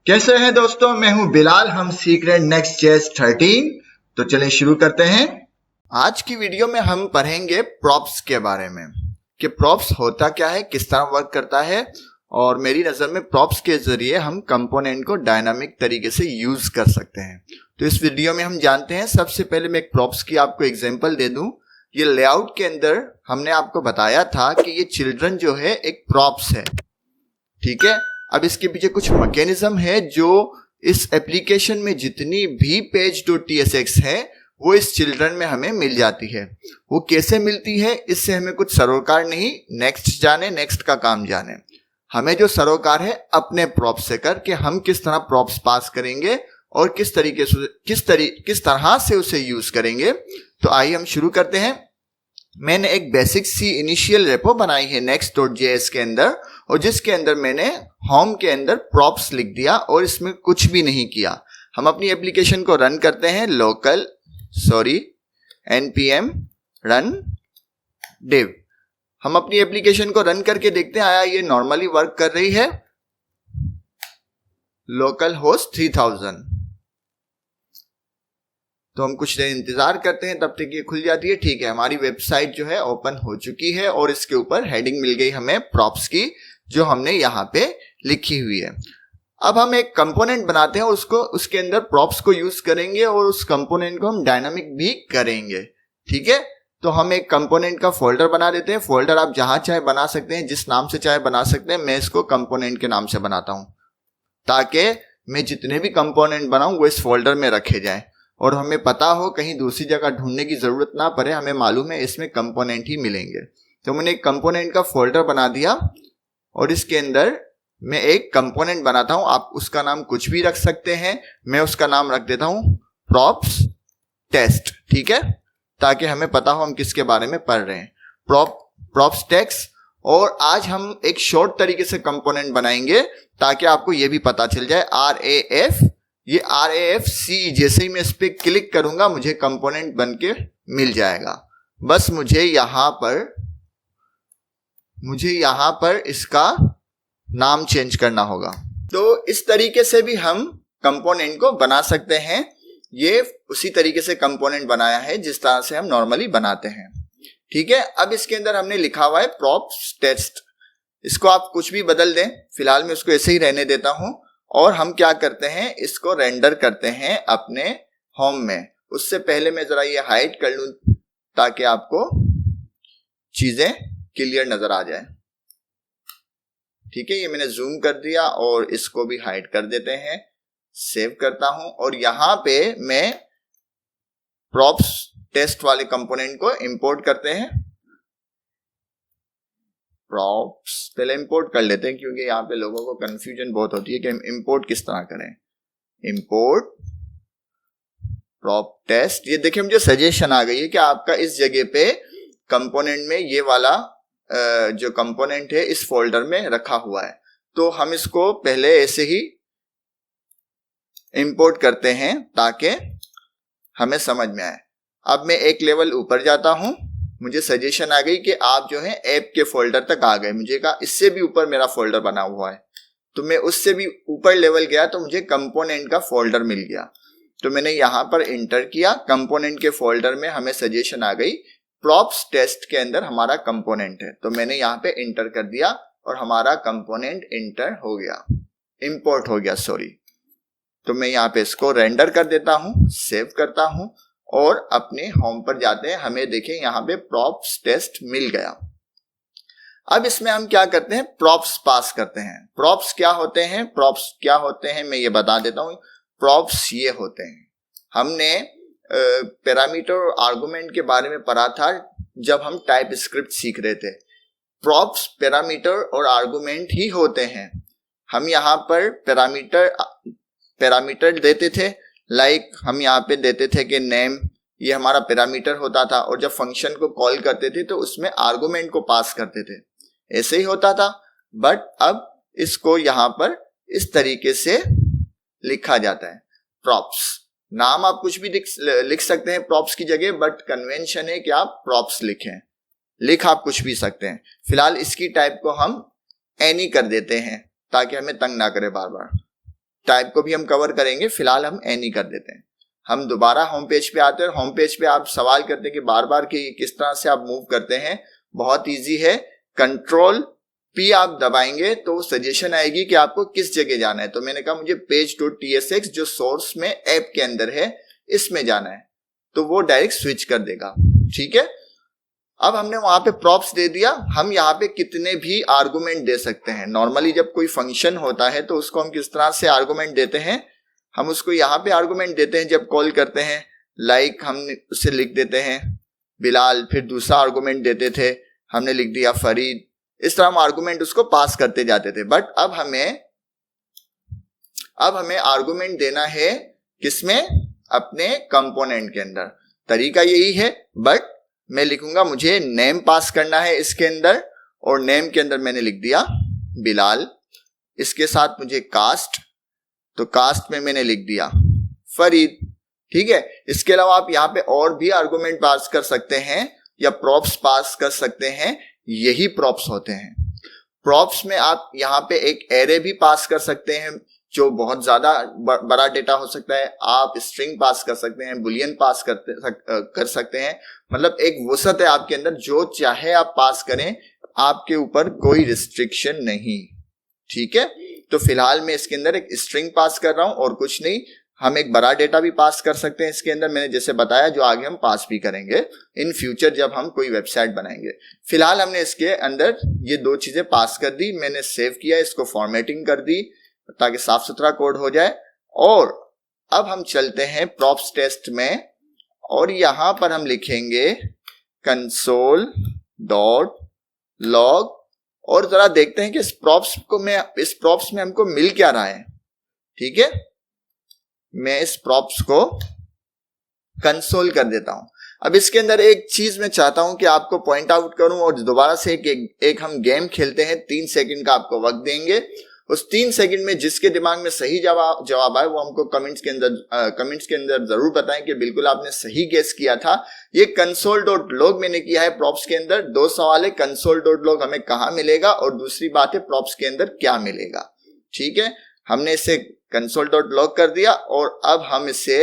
कैसे हैं दोस्तों, मैं हूं बिलाल। हम सीख रहे हैं Next.js 13। तो चलें शुरू करते हैं। आज की वीडियो में हम पढ़ेंगे प्रॉप्स के बारे में कि प्रॉप्स होता क्या है, किस तरह वर्क करता है, और मेरी नज़र में प्रॉप्स के जरिए हम कंपोनेंट को डायनामिक तरीके से यूज कर सकते हैं। तो इस वीडियो में हम जानते हैं। सबसे पहले मैं एक प्रॉप्स की आपको एग्जांपल दे दूं। ये लेआउट के अंदर हमने आपको बताया था कि ये चिल्ड्रन जो है एक प्रॉप्स है, ठीक है। अब इसके पीछे कुछ मैकेनिज्म है जो इस एप्लीकेशन में जितनी भी page.tsx है वो इस चिल्ड्रन में हमें मिल जाती है। वो कैसे मिलती है, इससे हमें कुछ सरोकार नहीं, नेक्स्ट जाने, नेक्स्ट का काम जाने। हमें जो सरोकार है अपने प्रॉप्स से कर कि हम किस तरह प्रॉप्स पास करेंगे और किस तरह से उसे यूज करेंगे। तो आइए हम शुरू करते हैं। मैंने एक बेसिक सी इनिशियल रेपो बनाई है next.js के अंदर, और जिसके अंदर मैंने होम के अंदर प्रॉप्स लिख दिया और इसमें कुछ भी नहीं किया। हम अपनी एप्लीकेशन को रन करते हैं, npm run dev। हम अपनी एप्लीकेशन को रन करके देखते हैं आया ये नॉर्मली वर्क कर रही है। Local host 3000। तो हम कुछ देर इंतजार करते हैं, तब तक ये खुल जाती है। ठीक है, हमारी वेबसाइट जो है ओपन हो चुकी है और इसके ऊपर हेडिंग मिल गई हमें प्रॉप्स की, जो हमने यहाँ पे लिखी हुई है। अब हम एक कंपोनेंट बनाते हैं, उसके अंदर प्रॉप्स को यूज करेंगे और उस कंपोनेंट को हम डायनामिक भी करेंगे, ठीक है। तो हम एक कंपोनेंट का फोल्डर बना देते हैं। फोल्डर आप जहां चाहे बना सकते हैं, जिस नाम से चाहे बना सकते हैं। मैं इसको कंपोनेंट के नाम से बनाता हूं ताकि मैं जितने भी कंपोनेंट बनाऊं वो इस फोल्डर में रखे जाए और हमें पता हो, कहीं दूसरी जगह ढूंढने की जरूरत ना पड़े, हमें मालूम है इसमें कंपोनेंट ही मिलेंगे। तो मैंने एक कंपोनेंट का फोल्डर बना दिया और इसके अंदर मैं एक कंपोनेंट बनाता हूं। आप उसका नाम कुछ भी रख सकते हैं। मैं उसका नाम रख देता हूं प्रॉप्स टेस्ट, ठीक है, ताकि हमें पता हो हम किसके बारे में पढ़ रहे हैं। Props text. और आज हम एक शॉर्ट तरीके से कंपोनेंट बनाएंगे ताकि आपको यह भी पता चल जाए। RAFC, जैसे ही मैं इस पे क्लिक करूंगा मुझे कंपोनेंट बन के मिल जाएगा। बस मुझे यहां पर इसका नाम चेंज करना होगा। तो इस तरीके से भी हम कंपोनेंट को बना सकते हैं। ये उसी तरीके से कंपोनेंट बनाया है जिस तरह से हम नॉर्मली बनाते हैं, ठीक है। अब इसके अंदर हमने लिखा हुआ है प्रॉप्स टेस्ट। इसको आप कुछ भी बदल दें, फिलहाल मैं उसको ऐसे ही रहने देता हूं। और हम क्या करते हैं, इसको रेंडर करते हैं अपने होम में। उससे पहले मैं जरा ये हाइड कर लूं ताकि आपको चीजें क्लियर नजर आ जाए, ठीक है। ये मैंने जूम कर दिया और इसको भी हाइड कर देते हैं। सेव करता हूं और यहां पे मैं प्रॉप्स टेस्ट वाले कंपोनेंट को इंपोर्ट करते हैं। प्रॉप्स पहले इंपोर्ट कर लेते हैं क्योंकि यहाँ पे लोगों को कंफ्यूजन बहुत होती है कि हम इंपोर्ट किस तरह करें। Import prop test. ये देखिए मुझे सजेशन आ गई है कि आपका इस जगह पे कंपोनेंट में ये वाला जो कंपोनेंट है इस फोल्डर में रखा हुआ है। तो हम इसको पहले ऐसे ही इंपोर्ट करते हैं ताकि हमें समझ में आए। अब मैं एक लेवल ऊपर जाता हूं। मुझे सजेशन आ गई कि आप जो है ऐप के फोल्डर तक आ गए। मुझे कहा इससे भी ऊपर मेरा फोल्डर बना हुआ है, तो मैं उससे भी ऊपर लेवल गया तो मुझे कंपोनेंट का फोल्डर मिल गया। तो मैंने यहां पर इंटर किया। कंपोनेंट के फोल्डर में हमें सजेशन आ गई प्रॉप्स टेस्ट के अंदर हमारा कंपोनेंट है। तो मैंने यहां पे इंटर कर दिया और हमारा कंपोनेंट इंटर हो गया, इंपोर्ट हो गया, सॉरी। तो मैं यहां पे इसको रेंडर कर देता हूं, सेव करता हूं और अपने होम पर जाते हैं। हमें देखें यहां पे प्रॉप्स टेस्ट मिल गया। अब इसमें हम क्या करते हैं, प्रॉप्स पास करते हैं। प्रॉप्स क्या होते हैं मैं ये बता देता हूं। प्रॉप्स ये होते हैं, हमने पैरामीटर और आर्गुमेंट के बारे में पढ़ा था जब हम टाइप स्क्रिप्ट सीख रहे थे। प्रॉप्स पैरामीटर और आर्गुमेंट ही होते हैं। हम यहाँ पर पैरामीटर देते थे, लाइक हम यहाँ पे देते थे कि नेम, ये हमारा पैरामीटर होता था। और जब फंक्शन को कॉल करते थे तो उसमें आर्गुमेंट को पास करते थे, ऐसे ही होता था। बट अब इसको यहाँ पर इस तरीके से लिखा जाता है प्रॉप्स। नाम आप कुछ भी लिख सकते हैं प्रॉप्स की जगह, बट कन्वेंशन है कि आप प्रॉप्स लिखें। लिख आप कुछ भी सकते हैं। फिलहाल इसकी टाइप को हम एनी कर देते हैं ताकि हमें तंग ना करे बार बार। टाइप को भी हम कवर करेंगे, फिलहाल हम एनी कर देते हैं। हम दोबारा होम पेज पे आते हैं। होम पेज पे आप सवाल करते हैं कि बार बार कि किस तरह से आप मूव करते हैं। बहुत इजी है, कंट्रोल पी आप दबाएंगे तो सजेशन आएगी कि आपको किस जगह जाना है। तो मैंने कहा मुझे page.tsx जो सोर्स में ऐप के अंदर है इसमें जाना है, तो वो डायरेक्ट स्विच कर देगा। ठीक है, अब हमने वहां पे प्रॉप्स दे दिया। हम यहाँ पे कितने भी आर्गुमेंट दे सकते हैं। नॉर्मली जब कोई फंक्शन होता है तो उसको हम किस तरह से आर्गुमेंट देते हैं, हम उसको यहाँ पे आर्गुमेंट देते हैं जब कॉल करते हैं। लाइक हम उसे लिख देते हैं बिलाल, फिर दूसरा आर्गुमेंट देते थे, हमने लिख दिया फरीद। इस तरह हम आर्गुमेंट उसको पास करते जाते थे। बट अब हमें आर्गुमेंट देना है किसमें, अपने कंपोनेंट के अंदर। तरीका यही है, बट मैं लिखूंगा मुझे नेम पास करना है इसके अंदर, और नेम के अंदर मैंने लिख दिया बिलाल। इसके साथ मुझे कास्ट, तो कास्ट में मैंने लिख दिया फरीद। ठीक है, इसके अलावा आप यहाँ पे और भी आर्गुमेंट पास कर सकते हैं या प्रॉप्स पास कर सकते हैं। यही प्रॉप्स होते हैं। प्रॉप्स में आप यहाँ पे एक एरे भी पास कर सकते हैं जो बहुत ज्यादा बड़ा डेटा हो सकता है। आप स्ट्रिंग पास कर सकते हैं, बुलियन पास कर सकते हैं। मतलब एक वसत है आपके अंदर, जो चाहे आप पास करें, आपके ऊपर कोई रिस्ट्रिक्शन नहीं। ठीक है, तो फिलहाल मैं इसके अंदर एक स्ट्रिंग पास कर रहा हूं और कुछ नहीं। हम एक बड़ा डेटा भी पास कर सकते हैं इसके अंदर, मैंने जैसे बताया, जो आगे हम पास भी करेंगे इन फ्यूचर जब हम कोई वेबसाइट बनाएंगे। फिलहाल हमने इसके अंदर ये दो चीजें पास कर दी, मैंने सेव किया, इसको फॉर्मेटिंग कर दी ताकि साफ सुथरा कोड हो जाए। और अब हम चलते हैं प्रॉप्स टेस्ट में, और यहां पर हम लिखेंगे console.log, और जरा देखते हैं कि इस प्रॉप्स में हमको मिल क्या रहा है। ठीक है, मैं इस प्रॉप्स को कंसोल कर देता हूं। अब इसके अंदर एक चीज मैं चाहता हूं कि आपको पॉइंट आउट करूं, और दोबारा से एक हम गेम खेलते हैं। 3 सेकंड का आपको वक्त देंगे। उस 3 सेकंड में जिसके दिमाग में सही जवाब आए वो हमको कमेंट्स के अंदर जरूर बताएं कि बिल्कुल आपने सही गेस किया था। ये console.log मैंने किया है प्रॉप्स के अंदर। 2 सवाल है, console.log हमें कहां मिलेगा, और दूसरी बात है प्रॉप्स के अंदर क्या मिलेगा। ठीक है, हमने इसे console.log कर दिया, और अब हम इसे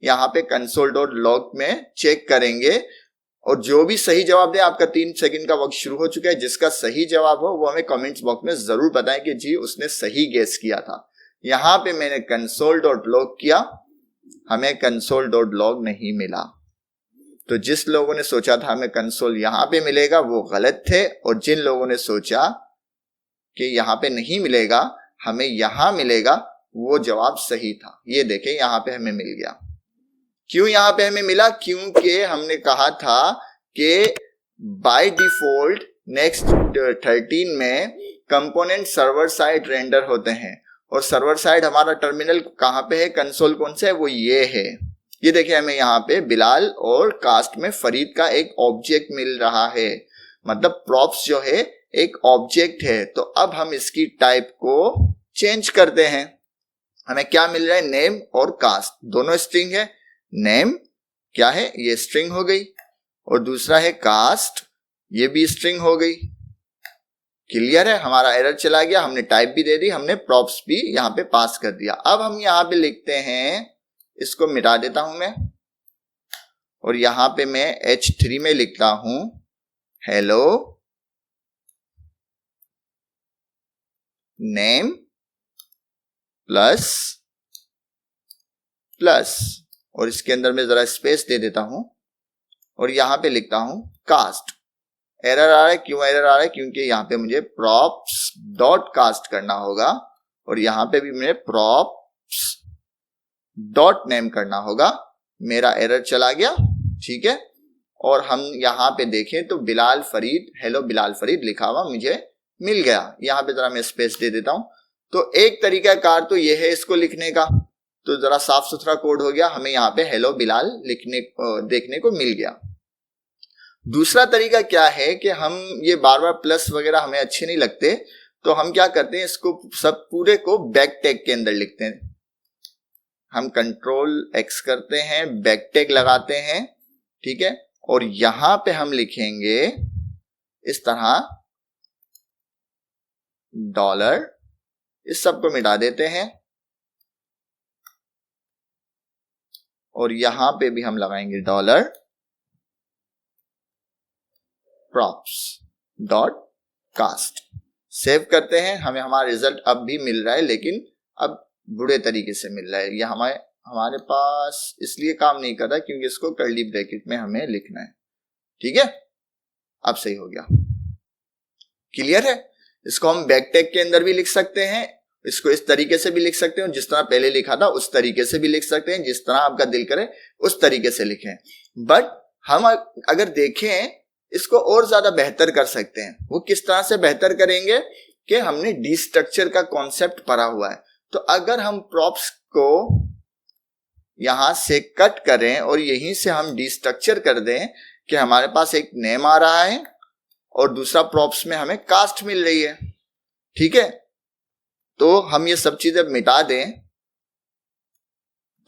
यहाँ पे console.log में चेक करेंगे, और जो भी सही जवाब दे, आपका 3 सेकंड का वक्त शुरू हो चुका है। जिसका सही जवाब हो वो हमें कमेंट्स बॉक्स में जरूर बताएं कि जी उसने सही गेस किया था। यहां पे मैंने console.log किया, हमें console.log नहीं मिला। तो जिस लोगों ने सोचा था हमें कंसोल यहां पे मिलेगा वो गलत थे, और जिन लोगों ने सोचा कि यहां पे नहीं मिलेगा, हमें यहां मिलेगा, वो जवाब सही था। ये देखें, यहां पे हमें मिल गया। क्यों यहां पे हमें मिला? क्योंकि हमने कहा था कि बाय डिफॉल्ट नेक्स्ट 13 में कंपोनेंट सर्वर साइड रेंडर होते हैं, और सर्वर साइड हमारा टर्मिनल कहां पे है, कंसोल कौन सा है, वो ये है। ये देखिए, हमें यहाँ पे बिलाल और कास्ट में फरीद का एक ऑब्जेक्ट मिल रहा है। मतलब प्रॉप्स जो है एक ऑब्जेक्ट है। तो अब हम इसकी टाइप को चेंज करते हैं। हमें क्या मिल रहा है, नेम और कास्ट, दोनों स्ट्रिंग है। नेम क्या है, ये स्ट्रिंग हो गई, और दूसरा है कास्ट, ये भी स्ट्रिंग हो गई। क्लियर है, हमारा एरर चला गया, हमने टाइप भी दे दी, हमने प्रॉप्स भी यहां पे पास कर दिया। अब हम यहां पे लिखते हैं, इसको मिटा देता हूं मैं, और यहां पे मैं H3 में लिखता हूं हेलो नेम प्लस प्लस, और इसके अंदर मैं जरा स्पेस दे देता हूं, और यहां पे लिखता हूं कास्ट। एरर आ रहा है, क्यों एरर आ रहा है? क्योंकि यहां पे मुझे प्रॉप्स डॉट कास्ट करना होगा, और यहां पे भी मुझे प्रॉप्स डॉट नेम करना होगा। मेरा एरर चला गया। ठीक है, और हम यहां पे देखें तो बिलाल फरीद, हेलो बिलाल फरीद लिखा हुआ मुझे मिल गया। यहां पे जरा मैं स्पेस दे देता हूं। तो एक तरीका कार तो ये है इसको लिखने का, तो जरा साफ सुथरा कोड हो गया, हमें यहाँ पे हेलो बिलाल देखने को मिल गया। दूसरा तरीका क्या है कि हम ये बार बार प्लस वगैरह हमें अच्छे नहीं लगते, तो हम क्या करते हैं, इसको सब पूरे को बैक टैग के अंदर लिखते हैं। हम Ctrl+X करते हैं, बैक टैग लगाते हैं। ठीक है, और यहां पे हम लिखेंगे इस तरह $, इस सब को मिटा देते हैं, और यहां पे भी हम लगाएंगे dollar props dot cost. Save करते हैं, हमें हमारा रिजल्ट अब भी मिल रहा है, लेकिन अब बुरे तरीके से मिल रहा है। यह हमारे पास इसलिए काम नहीं कर रहा क्योंकि इसको कर्ली ब्रैकेट में हमें लिखना है। ठीक है, अब सही हो गया। क्लियर है? इसको हम बैकटैग के अंदर भी लिख सकते हैं, इसको इस तरीके से भी लिख सकते हैं, जिस तरह पहले लिखा था उस तरीके से भी लिख सकते हैं, जिस तरह आपका दिल करे उस तरीके से लिखें। बट हम अगर देखें इसको और ज्यादा बेहतर कर सकते हैं। वो किस तरह से बेहतर करेंगे कि हमने डी स्ट्रक्चर का कॉन्सेप्ट पढ़ा हुआ है। तो अगर हम प्रॉप्स को यहां से कट करें और यहीं से हम डी स्ट्रक्चर कर दें कि हमारे पास एक नेम आ रहा है और दूसरा प्रॉप्स में हमें कास्ट मिल रही है। ठीक है, तो हम ये सब चीजें मिटा दें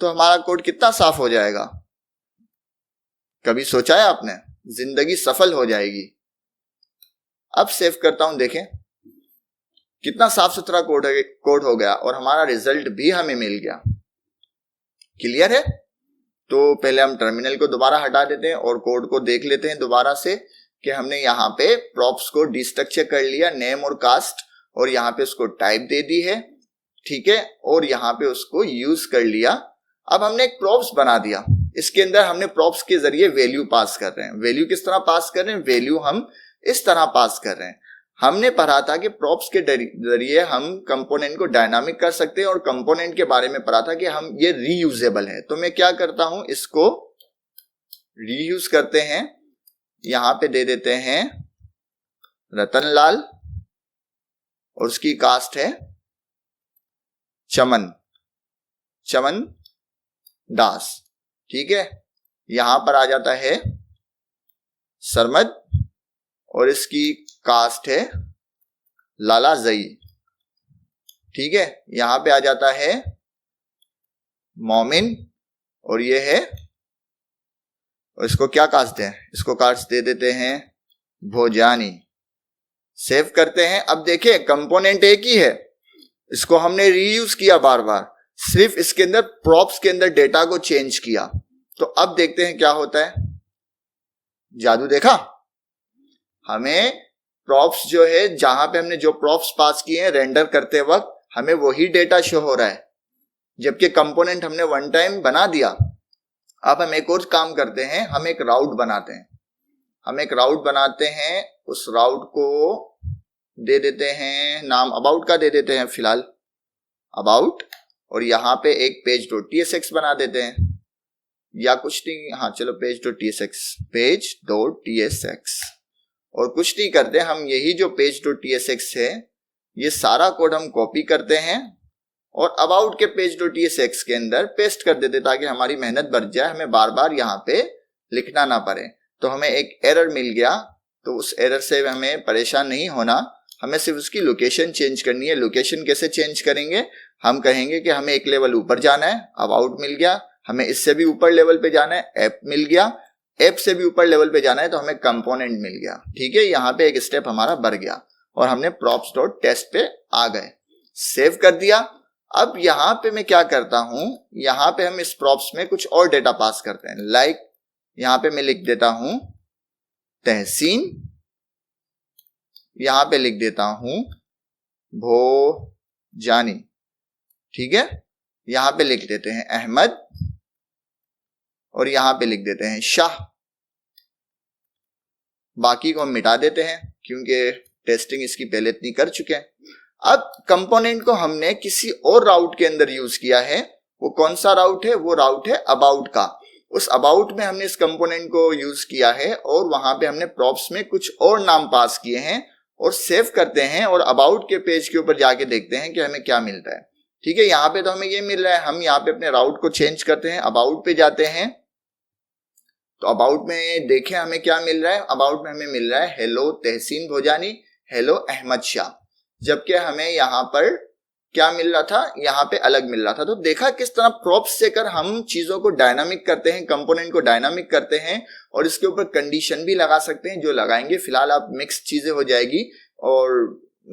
तो हमारा कोड कितना साफ हो जाएगा। कभी सोचा है आपने? जिंदगी सफल हो जाएगी। अब सेव करता हूं, देखें कितना साफ सुथरा कोड हो गया और हमारा रिजल्ट भी हमें मिल गया। क्लियर है? तो पहले हम टर्मिनल को दोबारा हटा देते हैं और कोड को देख लेते हैं दोबारा से कि हमने यहाँ पे प्रॉप्स को डिस्ट्रक्चर कर लिया, नेम और कास्ट, और यहाँ पे उसको टाइप दे दी है। ठीक है, और यहाँ पे उसको यूज कर लिया। अब हमने एक प्रॉप्स बना दिया, इसके अंदर हमने प्रॉप्स के जरिए वैल्यू पास कर रहे हैं। वैल्यू किस तरह पास कर रहे हैं? वैल्यू हम इस तरह पास कर रहे हैं। हमने पढ़ा था कि प्रॉप्स के जरिए हम कंपोनेंट को डायनामिक कर सकते हैं और कंपोनेंट के बारे में पढ़ा था कि हम ये रीयूजेबल है। तो मैं क्या करता हूं, इसको रीयूज करते हैं। यहां पे दे देते हैं रतनलाल और उसकी कास्ट है चमन दास। ठीक है, यहां पर आ जाता है सरमद और इसकी कास्ट है लाला जई। ठीक है, यहां पे आ जाता है मोमिन और ये है, और इसको क्या कास्ट है? इसको कास्ट दे देते हैं भोजानी। सेव करते हैं। अब देखिए कंपोनेंट एक ही है, इसको हमने रीयूज किया बार बार, सिर्फ इसके अंदर प्रॉप्स के अंदर डेटा को चेंज किया। तो अब देखते हैं क्या होता है। जादू देखा? हमें प्रॉप्स जो है, जहां पे हमने जो प्रॉप्स पास किए हैं रेंडर करते वक्त, हमें वही डेटा शो हो रहा है, जबकि कंपोनेंट हमने वन टाइम बना दिया। अब हम एक और काम करते हैं, हम एक राउट बनाते हैं। उस राउट को दे देते हैं नाम अबाउट का दे देते हैं फिलहाल, अबाउट, और यहां पे एक पेज डॉट tsx बना देते हैं, या कुछ नहीं, हाँ चलो पेज डॉट tsx, और कुछ नहीं करते हम, यही जो पेज डॉट tsx है ये सारा कोड हम कॉपी करते हैं और अबाउट के पेज डॉट tsx के अंदर पेस्ट कर देते, ताकि हमारी मेहनत बढ़ जाए, हमें बार बार यहाँ पे लिखना ना पड़े। तो हमें एक एरर मिल गया, तो उस एरर से हमें परेशान नहीं होना, हमें सिर्फ उसकी लोकेशन चेंज करनी है। लोकेशन कैसे चेंज करेंगे? हम कहेंगे कि हमें एक लेवल ऊपर जाना है, अबाउट मिल गया, हमें इससे भी ऊपर लेवल पे जाना है, ऐप मिल गया, ऐप से भी ऊपर लेवल पे जाना है तो हमें कंपोनेंट मिल गया। ठीक है, यहाँ पे एक स्टेप हमारा बढ़ गया और हमने props डॉट टेस्ट पे आ गए। सेव कर दिया। अब यहाँ पे मैं क्या करता हूं, यहाँ पे हम इस प्रॉप्स में कुछ और डेटा पास करते हैं। लाइक यहाँ पे मैं लिख देता हूं तहसीन, यहां पे लिख देता हूं भोजानी। ठीक है, यहां पे लिख देते हैं अहमद और यहां पे लिख देते हैं शाह। बाकी को हम मिटा देते हैं क्योंकि टेस्टिंग इसकी पहले इतनी कर चुके हैं। अब कंपोनेंट को हमने किसी और राउट के अंदर यूज किया है। वो कौन सा राउट है? वो राउट है अबाउट का। उस अबाउट में हमने इस कंपोनेंट को यूज किया है और वहां पे हमने प्रॉप्स में कुछ और नाम पास किए हैं और सेव करते हैं और अबाउट के पेज के ऊपर जाके देखते हैं कि हमें क्या मिलता है। ठीक है, यहाँ पे तो हमें ये मिल रहा है। हम यहाँ पे अपने राउट को चेंज करते हैं, अबाउट पे जाते हैं, तो अबाउट में देखें हमें क्या मिल रहा है। अबाउट में हमें मिल रहा है हेलो तहसीन भोजानी, हेलो अहमद शाह, जबकि हमें यहाँ पर क्या मिल रहा था, यहाँ पे अलग मिल रहा था। तो देखा किस तरह प्रॉप्स से कर हम चीजों को डायनामिक करते हैं, कंपोनेंट को डायनामिक करते हैं और इसके ऊपर कंडीशन भी लगा सकते हैं, जो लगाएंगे। फिलहाल आप मिक्स चीजें हो जाएगी और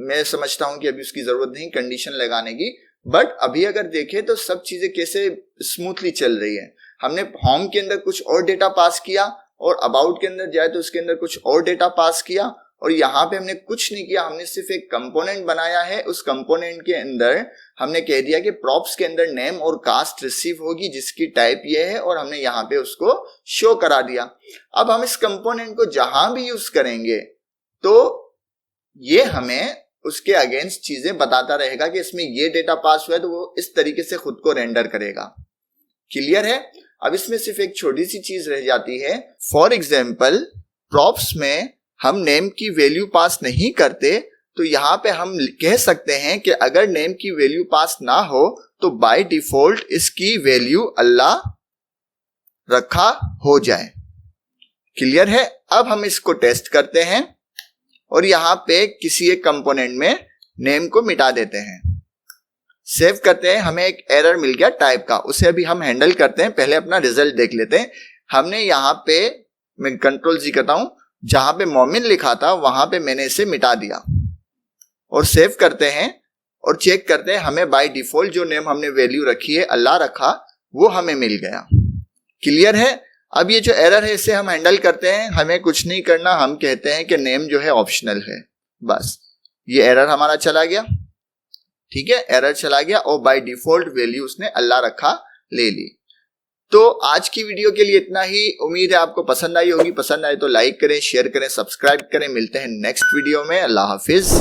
मैं समझता हूं कि अभी उसकी जरूरत नहीं कंडीशन लगाने की। बट अभी अगर देखें तो सब चीजें कैसे स्मूथली चल रही है। हमने होम के अंदर कुछ और डेटा पास किया और अबाउट के अंदर जाए तो उसके अंदर कुछ और डेटा पास किया, और यहाँ पे हमने कुछ नहीं किया, हमने सिर्फ एक कंपोनेंट बनाया है। उस कंपोनेंट के अंदर हमने कह दिया कि प्रॉप्स के अंदर नेम और कास्ट रिसीव होगी जिसकी टाइप ये है, और हमने यहाँ पे उसको शो करा दिया। अब हम इस कंपोनेंट को जहां भी यूज करेंगे तो ये हमें उसके अगेंस्ट चीजें बताता रहेगा कि इसमें ये डेटा पास हुआ है, तो वो इस तरीके से खुद को रेंडर करेगा। क्लियर है? अब इसमें सिर्फ एक छोटी सी चीज रह जाती है। फॉर एग्जाम्पल प्रॉप्स में हम नेम की वैल्यू पास नहीं करते, तो यहां पे हम कह सकते हैं कि अगर नेम की वैल्यू पास ना हो तो बाय डिफॉल्ट इसकी वैल्यू अल्लाह रखा हो जाए। क्लियर है? अब हम इसको टेस्ट करते हैं और यहां पे किसी एक कंपोनेंट में नेम को मिटा देते हैं, सेव करते हैं। हमें एक एरर मिल गया टाइप का, उसे अभी हम हैंडल करते हैं। पहले अपना रिजल्ट देख लेते हैं। हमने यहाँ पे, मैं कंट्रोल जी करता हूं, जहां पे मोमिन लिखा था वहां पे मैंने इसे मिटा दिया और सेव करते हैं और चेक करते हैं। हमें बाय डिफॉल्ट जो नेम हमने वैल्यू रखी है अल्लाह रखा, वो हमें मिल गया। क्लियर है? अब ये जो एरर है इसे हम हैंडल करते हैं। हमें कुछ नहीं करना, हम कहते हैं कि नेम जो है ऑप्शनल है, बस ये एरर हमारा चला गया। ठीक है, एरर चला गया और बाय डिफॉल्ट वैल्यू उसने अल्लाह रखा ले ली। तो आज की वीडियो के लिए इतना ही। उम्मीद है आपको पसंद आई होगी। पसंद आए तो लाइक करें, शेयर करें, सब्सक्राइब करें। मिलते हैं नेक्स्ट वीडियो में। अल्लाह हाफिज।